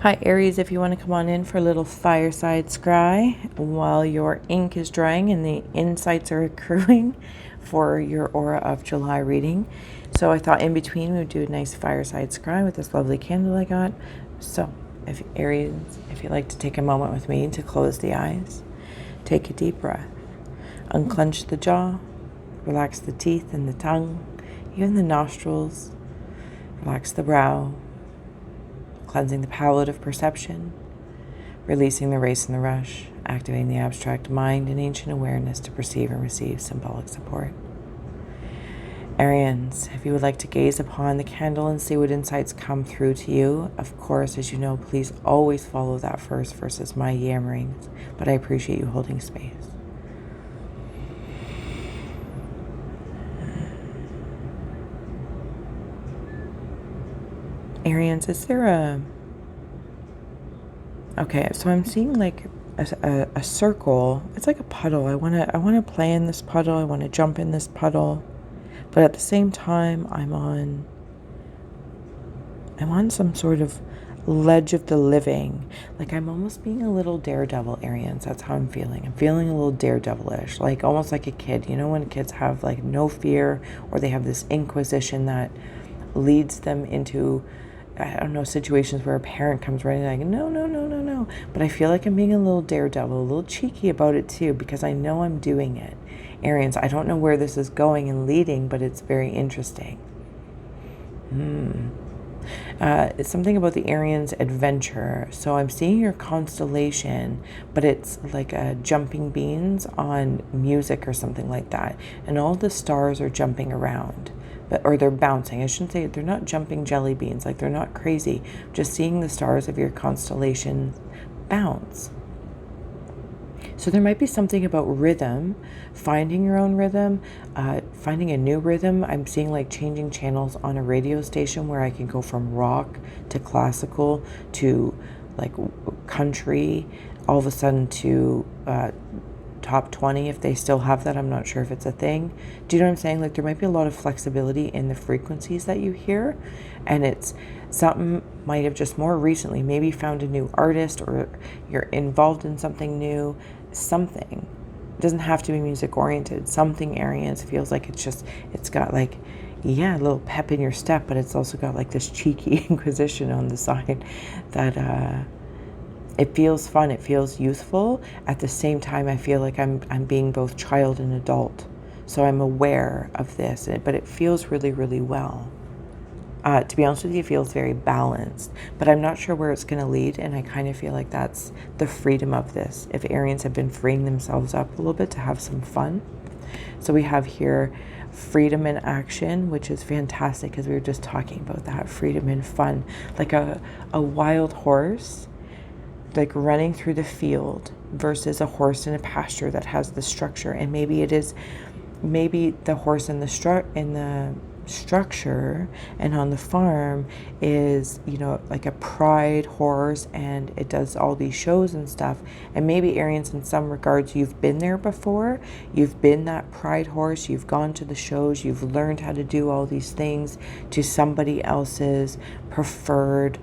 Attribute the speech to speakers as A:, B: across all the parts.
A: Hi Aries, if you want to come on in for a little fireside scry while your ink is drying and the insights are accruing for your Aura of July reading. So I thought in between we would do a nice fireside scry with this lovely candle I got. So if Aries, if you'd like to take a moment with me to close the eyes, take a deep breath, unclench the jaw, relax the teeth and the tongue, even the nostrils, relax the brow, cleansing the palette of perception, releasing the race and the rush, activating the abstract mind and ancient awareness to perceive and receive symbolic support. Arians, if you would like to gaze upon the candle and see what insights come through to you, of course, as you know, please always follow that first versus my yammerings, but I appreciate you holding space. Arians, is there a... Okay, so I'm seeing like a circle. It's like a puddle. I wanna play in this puddle. I want to jump in this puddle, but at the same time, I'm on some sort of ledge of the living. Like I'm almost being a little daredevil, Arians. That's how I'm feeling. I'm feeling a little daredevilish, like almost like a kid. You know when kids have like no fear, or they have this inquisition that leads them into, I don't know, situations where a parent comes running like, no. But I feel like I'm being a little daredevil, a little cheeky about it too, because I know I'm doing it. Arians, I don't know where this is going and leading, but it's very interesting. It's something about the Arians' adventure. So I'm seeing your constellation, but it's like jumping beans on music or something like that. And all the stars are jumping around. Or they're bouncing. I shouldn't say they're not jumping jelly beans, like they're not crazy. Just seeing the stars of your constellation bounce. So there might be something about rhythm, finding your own rhythm, finding a new rhythm. I'm seeing like changing channels on a radio station where I can go from rock to classical to like country, all of a sudden to top 20 if they still have that. I'm not sure if it's a thing. Do you know what I'm saying? Like there might be a lot of flexibility in the frequencies that you hear, and it's something might have just more recently maybe found a new artist, or you're involved in something new. Something, it doesn't have to be music oriented. Something, Arians, feels like it's got like, yeah, a little pep in your step, but it's also got like this cheeky inquisition on the side that it feels fun, it feels youthful. At the same time, I feel like I'm being both child and adult. So I'm aware of this, but it feels really, really well. To be honest with you, it feels very balanced, but I'm not sure where it's going to lead, and I kind of feel like that's the freedom of this. If Arians have been freeing themselves up a little bit to have some fun. So we have here freedom in action, which is fantastic because we were just talking about that, freedom and fun. Like a wild horse like running through the field versus a horse in a pasture that has the structure. And maybe the horse in the structure and on the farm is, you know, like a pride horse, and it does all these shows and stuff. And maybe Arians, in some regards, you've been there before. You've been that pride horse. You've gone to the shows. You've learned how to do all these things to somebody else's preferred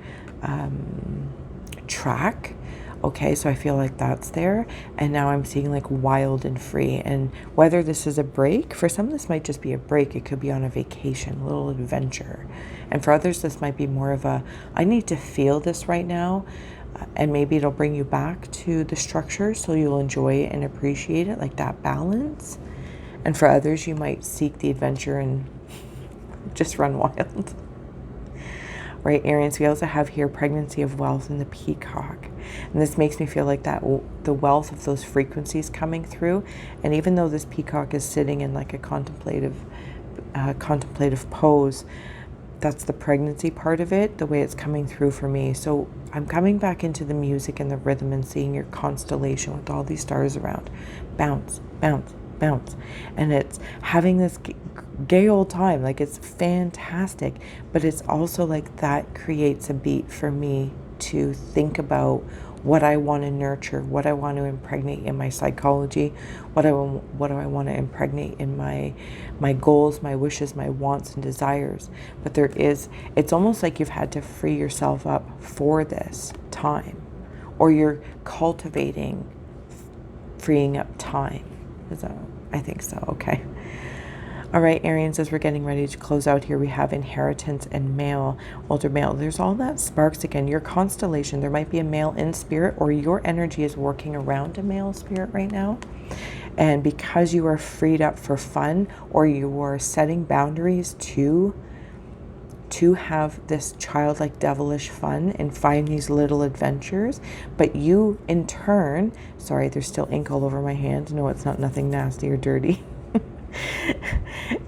A: track. Okay, so I feel like that's there. And now I'm seeing like wild and free. And whether this is a break, for some this might just be a break. It could be on a vacation, a little adventure. And for others, this might be more of a, I need to feel this right now. And maybe it'll bring you back to the structure so you'll enjoy it and appreciate it, like that balance. And for others, you might seek the adventure and just run wild. Right, Arians, we also have here pregnancy of wealth and the peacock. And this makes me feel like that the wealth of those frequencies coming through. And even though this peacock is sitting in like a contemplative pose, that's the pregnancy part of it, the way it's coming through for me. So I'm coming back into the music and the rhythm and seeing your constellation with all these stars around. Bounce, bounce, bounce. And it's having this gay old time. Like it's fantastic, but it's also like that creates a beat for me to think about what I want to nurture, what I want to impregnate in my psychology, what do I want to impregnate in my goals, my wishes, my wants and desires. But it's almost like you've had to free yourself up for this time, or you're cultivating freeing up time. Is that, I think so. Okay. All right, Arians, as we're getting ready to close out here, we have inheritance and male, older male. There's all that sparks again. Your constellation, there might be a male in spirit, or your energy is working around a male spirit right now. And because you are freed up for fun, or you are setting boundaries to have this childlike devilish fun and find these little adventures, but you in turn, sorry, there's still ink all over my hand. No, it's not nothing nasty or dirty.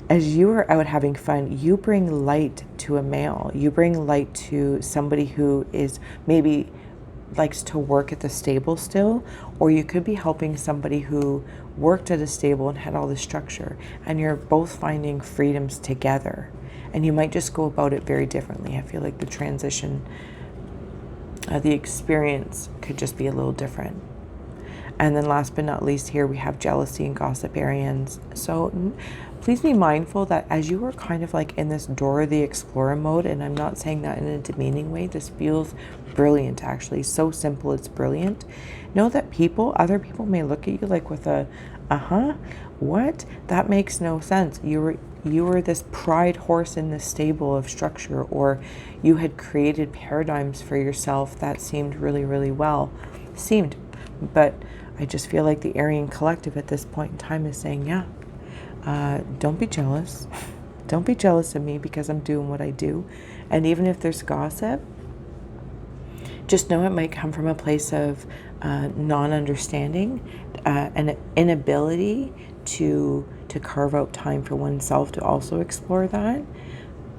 A: As you are out having fun, you bring light to a male. You bring light to somebody who is maybe likes to work at the stable still, or you could be helping somebody who worked at a stable and had all the structure, and you're both finding freedoms together. And you might just go about it very differently. I feel like the transition, the experience could just be a little different. And then last but not least here, we have jealousy and gossip, Arians. So please be mindful that as you are kind of like in this Dora the Explorer mode, and I'm not saying that in a demeaning way, this feels brilliant actually. So simple, it's brilliant. Know that other people may look at you like with a, what? That makes no sense. You were this pride horse in the stable of structure, or you had created paradigms for yourself that seemed really, really well. But I just feel like the Aryan collective at this point in time is saying, yeah, don't be jealous. Don't be jealous of me because I'm doing what I do. And even if there's gossip, just know it might come from a place of non-understanding, an inability to carve out time for oneself to also explore that.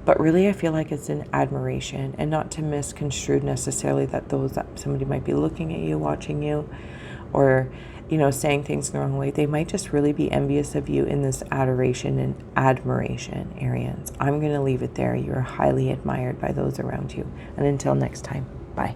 A: But really, I feel like it's an admiration, and not to misconstrue necessarily that somebody might be looking at you, watching you, or, saying things the wrong way. They might just really be envious of you in this adoration and admiration, Arians. I'm going to leave it there. You're highly admired by those around you. And until next time, bye.